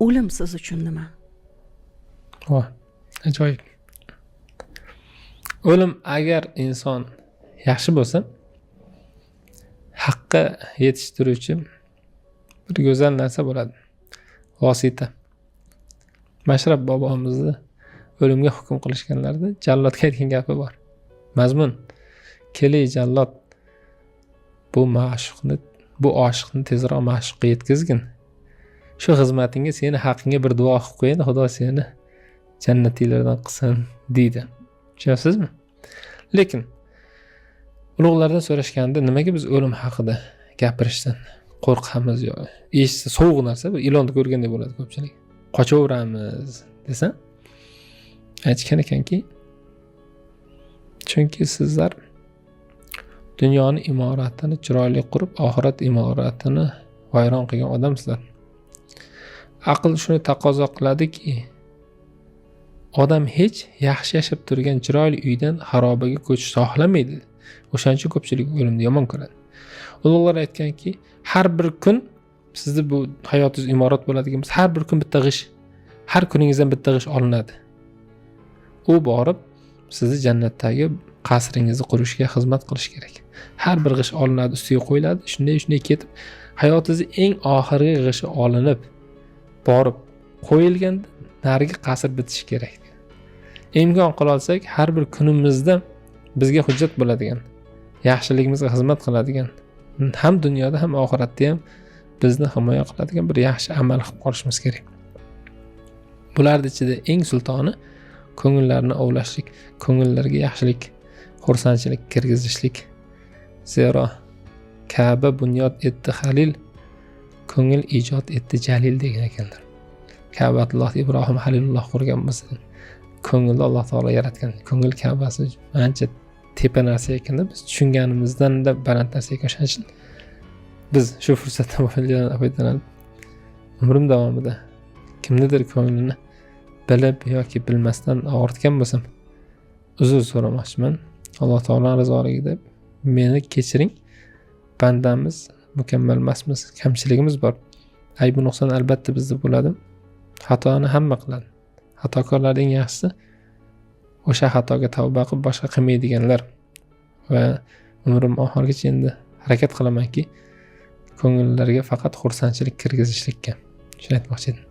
o'lim siz uchun nima? Voh, ajoyib. O'lim agar inson yaxshi bo'lsa, haqqa yetishtiruvchi bir go'zal narsa bo'ladi. Vosita. Mashrab bobomizni o'limga hukm qilishganlarida jallodga aytgan gapi bor. Mazmun: "Kelay jallod, bu oshiqni tezroq ma'shuqqa yetkazgin. Shu xizmatingga seni haqqingga bir duo qilib qo'yayin, Xudo seni jannatiylardan qilsin" deydi. Tushunyapsizmi? Lekin ulug'lardan so'rashganda nimaga biz o'lim haqida gapirishdan qo'rqamiz yo eshitsa sovuq narsa, bir ilonni ko'rgandek bo'ladi ko'pchilik. Qochaveramiz desa, aytgan ekanki, chunki sizlar dunyoni imoratini chiroyli qurib, oxirat imoratini vayron qilgan odamsizlar. Aql shuni taqozo qiladiki, odam hech yaxshi yashab turgan chiroyli uydan xarobaga ko'chishni xohlamaydi. O'shaning uchun ko'pchilik o'limni yomon ko'radi. Ulug'lar aytganki, har bir kun sizni bu hayotingiz imorat bo'ladigan bo'lsa, har bir kun bitta g'ish, har kuningizdan bitta g'ish olinadi. U borib sizni jannatdagi qasringizni qurishga xizmat qilish kerak. Har bir g'ish olinadi, ustiga qo'yiladi, shunday ketib, hayotingizning eng oxirgi g'ishi olinib, borib qo'yilganda narigi qasr bitishi kerak. Imkon qila olsak, har bir kunimizda bizga hujjat bo'ladigan, yaxshiligimizga xizmat qiladigan, ham dunyoda ham oxiratda ham bizni himoya qiladigan bir yaxshi amal qilib qolishimiz kerak. Bularning ichida eng sultoni ko'ngillarni ovlashlik, ko'ngillarga yaxshilik, xursandchilik kirgizishlik. Zero Ka'ba bunyod etdi Halil, ko'ngil ijod etdi Jalil degan ekanlar. Ka'batulloh Ibrohim Halilulloh qurgan bo'lsa, ko'ngilni Alloh taolo yaratgan. Ko'ngil Ka'basi ancha tepa narsa ekanda, biz tushunganimizdan da baland narsa ekan. Shuning uchun biz shu fursatdan foydalanib umrim davomida kimnidir ko'nglini bilib yoki bilmasdan og'ritgan bo'lsam, uzr so'ramoqchiman. Alloh taoloning rizoligida meni kechiring. Bandamiz, mukammal emasmiz, kamchiligimiz bor. Aybi nuqson albatta bizda bo'ladi. Xatoni hamma qiladi. Xatokorlarning eng yaxshisi o'sha xatoga tavba qilib boshqa qilmaydiganlar. Va umrim oxirigacha endi harakat qilamanki, ko'ngillarga faqat xursandchilik kirgizishlikka. Shuni aytmoqchi edim.